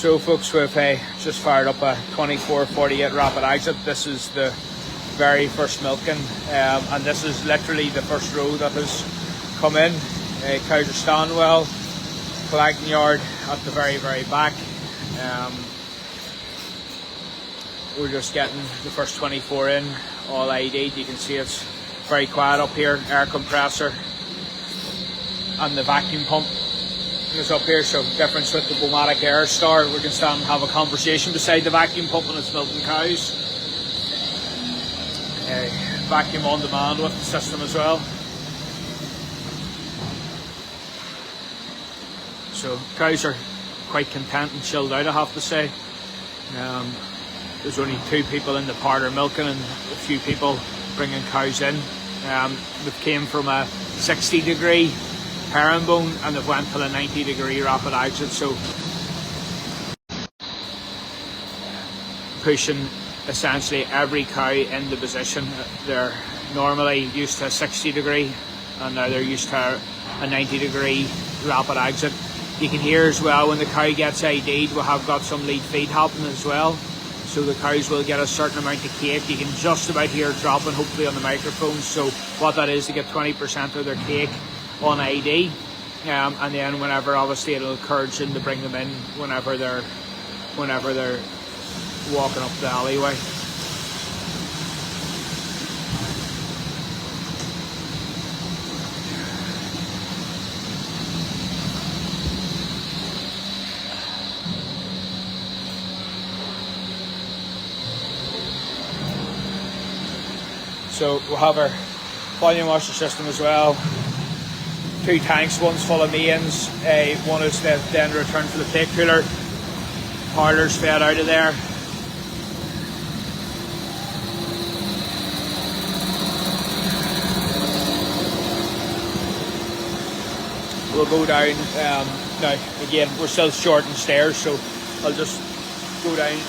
So folks, we've just fired up a 2448 rapid exit. This is the very first milking, and this is literally the first row that has come in. Cows are standing well, collecting yard at the very back. We're just getting the first 24 in, all ID'd. You can see it's very quiet up here. Air compressor and the vacuum pump is up here, so difference with the BouMatic Air Star. We can stand and have a conversation beside the vacuum pump when it's milking cows. Vacuum on demand with the system as well. So cows are quite content and chilled out, I have to say. There's only 2 people in the parlour milking and a few people bringing cows in. They've came from a 60-degree herringbone and they've went to a 90-degree rapid exit, so pushing essentially every cow into position. They're normally used to a 60-degree and now they're used to a 90-degree rapid exit. You can hear as well when the cow gets ID'd, we have got some lead feed happening as well. So the cows will get a certain amount of cake. You can just about hear it dropping, hopefully on the microphone. So what that is, to get 20% of their cake on ID, and then whenever, obviously, it'll encourage them to bring them in whenever they're walking up the alleyway. So we'll have our volume washer system as well. 2 tanks, one's full of mains, one is then returned to the plate cooler. Parlour's fed out of there. We'll go down, now again we're still short in stairs, so I'll just go down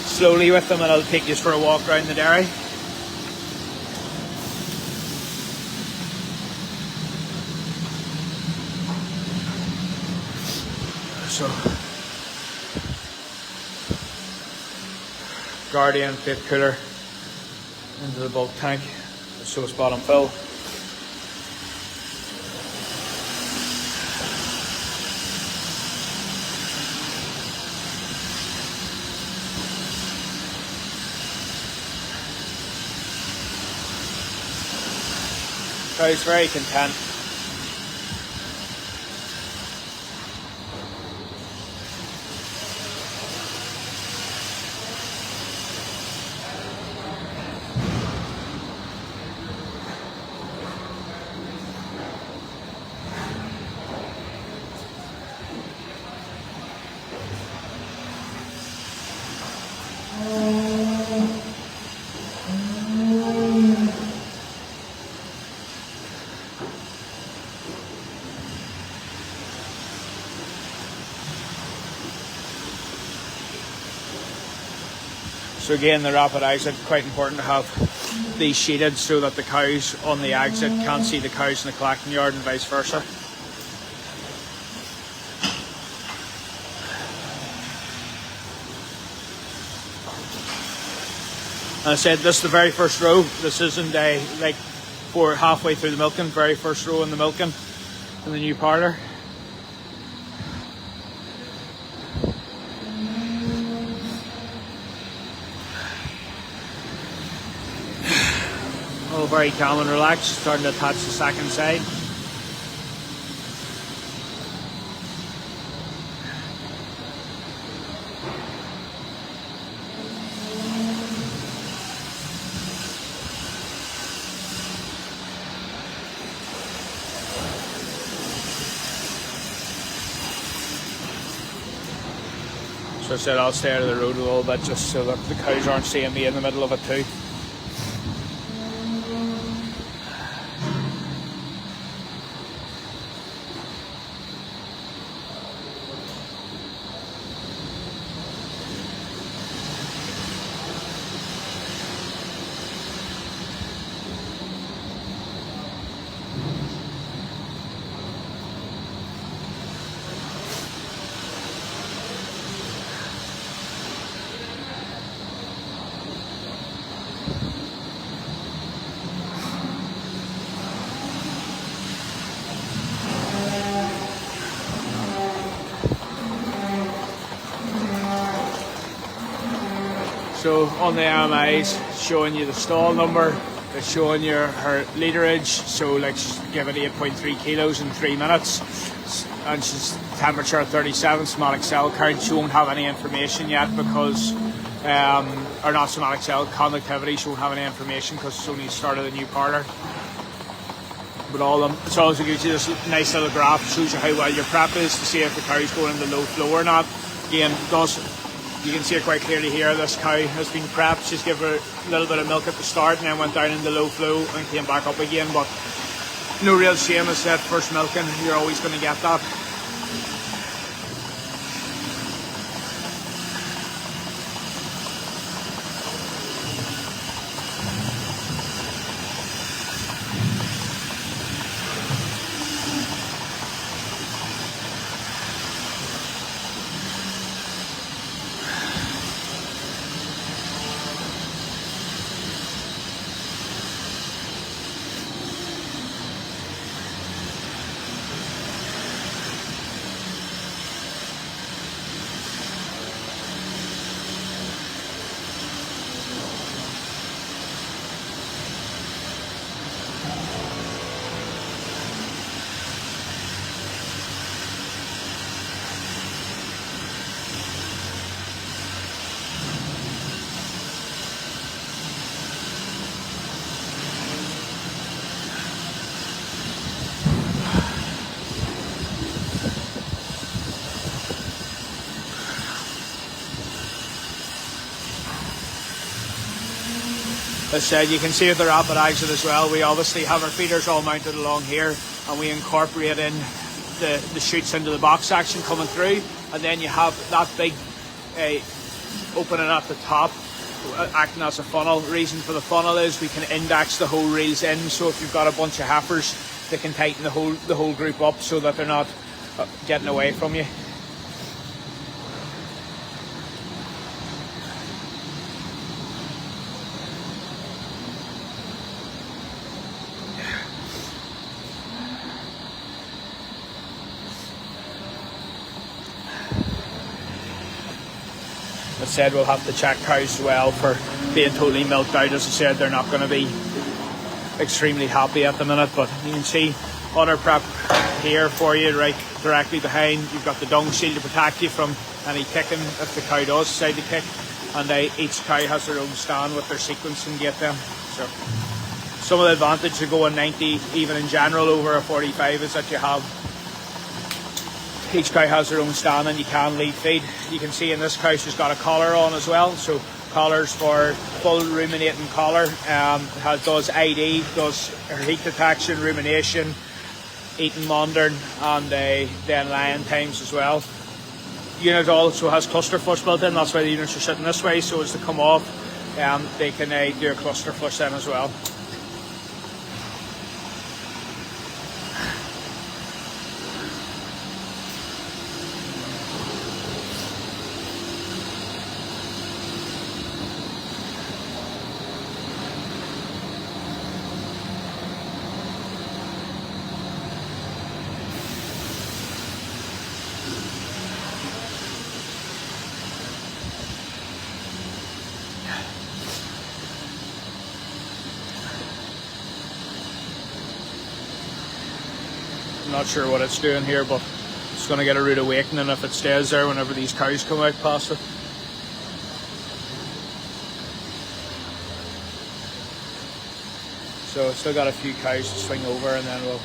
slowly with them and I'll take you for a walk around the dairy. So, Guardian plate cooler into the bulk tank, so it's bottom fill. Cows very content. So again, the rapid exit, quite important to have these sheeted so that the cows on the exit can't see the cows in the collecting yard and vice versa. And I said this is the very first row. This isn't like for halfway through the milking, very first row in the milking in the new parlour. All very calm and relaxed, starting to attach the second side. So I said I'll stay out of the road a little bit just so that the cows aren't seeing me in the middle of it too. So on the AMIs, showing you the stall number, it's showing you her literage, so like she's given 8.3 kilos in 3 minutes, and she's temperature 37, somatic cell count. She won't have any information yet because, or not somatic cell, conductivity, she won't have any information because it's only started a new parlour. But all of them, it's also gives you this nice little graph, shows you how well your prep is to see if the cow's going into low flow or not. Again, you can see it quite clearly here, this cow has been prepped. She's given her a little bit of milk at the start and then went down into low flow and came back up again. But no real shame, as I said, first milking, you're always going to get that. As said, you can see the rapid exit as well. We obviously have our feeders all mounted along here, and we incorporate in the chutes into the box section coming through, and then you have that big opening at the top acting as a funnel. The reason for the funnel is we can index the whole reels in, so if you've got a bunch of heifers, they can tighten the whole group up so that they're not getting away from you. As I said, we'll have to check cows as well for being totally milked out. As I said, they're not going to be extremely happy at the minute, but you can see on our prep here for you, right directly behind, you've got the dung shield to protect you from any kicking if the cow does decide to kick, and each cow has their own stand with their sequencing gate then. So some of the advantage of going 90 even in general over a 45 is that you have each cow has their own stand and you can lead feed. You can see in this cow she's got a collar on as well, so collars for full ruminating collar. Does ID, does her heat detection, rumination, eating modern, and then lying times as well. The unit also has cluster flush built in, that's why the units are sitting this way, so as to come off they can do a cluster flush then as well. I'm not sure what it's doing here, but it's going to get a rude awakening if it stays there whenever these cows come out past it. So still got a few cows to swing over, and then we'll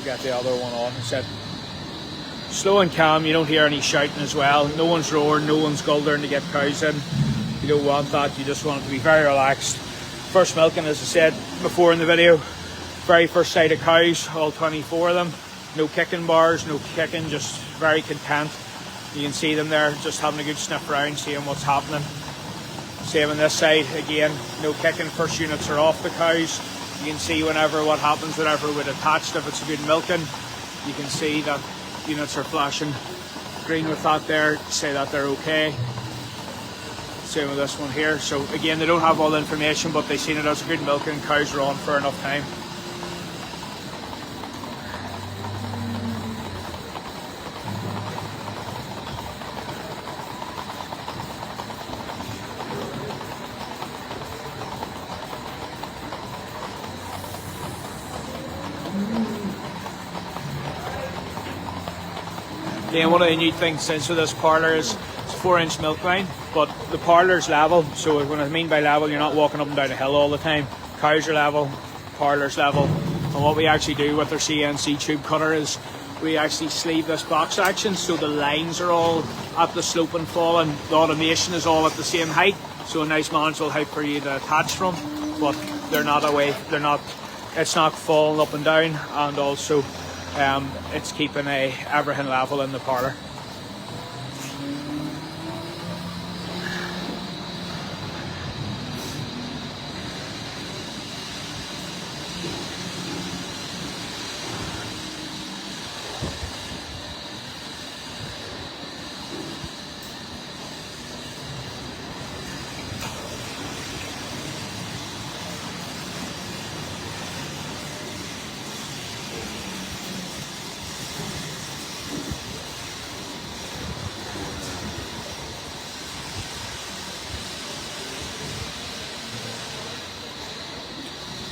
get the other one on. It's slow and calm, you don't hear any shouting as well. No one's roaring, no one's guldering to get cows in. You don't want that, you just want it to be very relaxed. First milking, as I said before in the video, very first sight of cows, all 24 of them. No kicking bars, no kicking, just very content. You can see them there, just having a good sniff around, seeing what's happening. Same on this side, again, no kicking, first units are off the cows. You can see what happens whenever we're attached, if it's a good milking. You can see that units are flashing green with that there, to say that they're okay. Same with this one here. So again, they don't have all the information, but they've seen it as a good milking, cows are on for enough time. Then one of the new things since with this parlour is it's a 4-inch milk line, but the parlour's level. So when I mean by level, you're not walking up and down a hill all the time. Cows are level, parlour's level. And what we actually do with our CNC tube cutter is we actually sleeve this box action so the lines are all at the slope and fall, and the automation is all at the same height. So a nice manageable height for you to attach from, but they're not away. It's not falling up and down, and also it's keeping everything level in the parlour.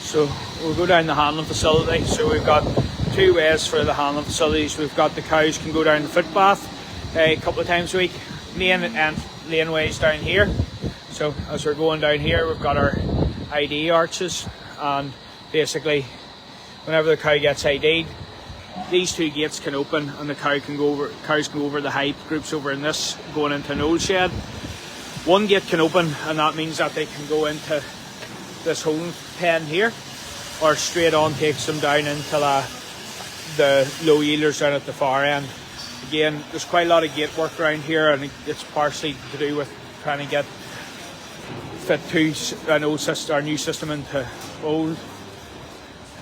So we'll go down the handling facility. So we've got 2 ways for the handling facilities. We've got the cows can go down the footpath a couple of times a week, main and laneways down here. So as we're going down here, we've got our ID arches, and basically whenever the cow gets ID'd, these 2 gates can open and the cows can go over the high groups over in this, going into an old shed. 1 gate can open, and that means that they can go into this home pen here, or straight on takes them down into the low yielders down at the far end. Again, there's quite a lot of gate work around here, and it's partially to do with trying to fit an old system, our new system into old.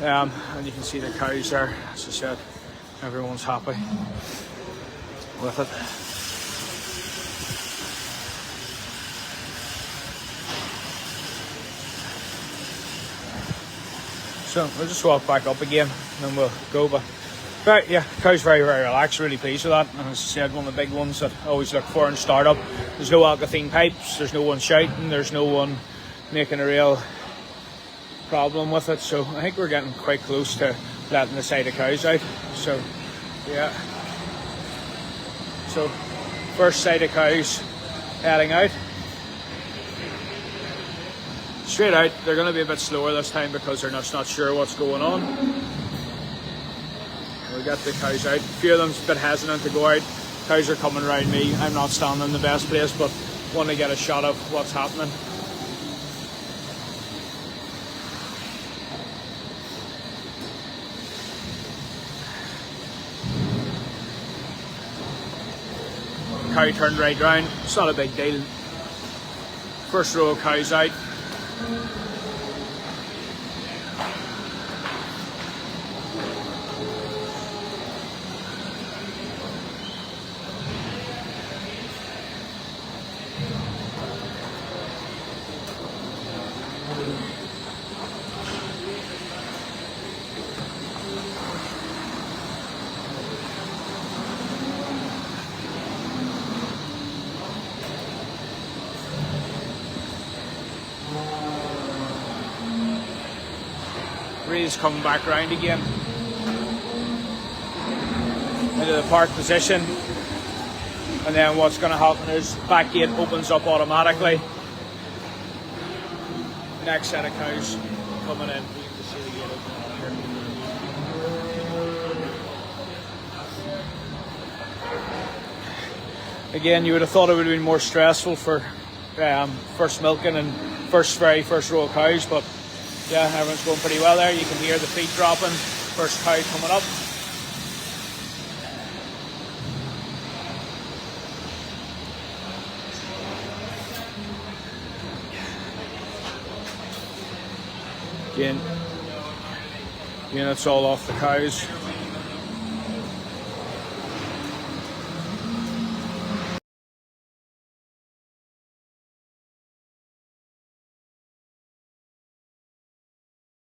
And you can see the cows there. As I said, everyone's happy with it. So we'll just walk back up again and then we'll go. But right, yeah, cow's very, very relaxed, really pleased with that. And as I said, one of the big ones that I always look for in startup, there's no alkathene pipes, there's no one shouting, there's no one making a real problem with it. So I think we're getting quite close to letting the side of cows out. So yeah, so first side of cows heading out. Straight out. They're going to be a bit slower this time because they're just not sure what's going on. We'll get the cows out. A few of them's a bit hesitant to go out. Cows are coming around me. I'm not standing in the best place, but want to get a shot of what's happening. Cow turned right round. It's not a big deal. First row of cows out. Breeze coming back round again into the park position, and then what's going to happen is back gate opens up automatically. Next set of cows coming in. You can see the gate open here. Again, you would have thought it would have been more stressful for first milking and very first row of cows, but yeah, everyone's going pretty well there. You can hear the feet dropping. First cow coming up. Again, units all off the cows.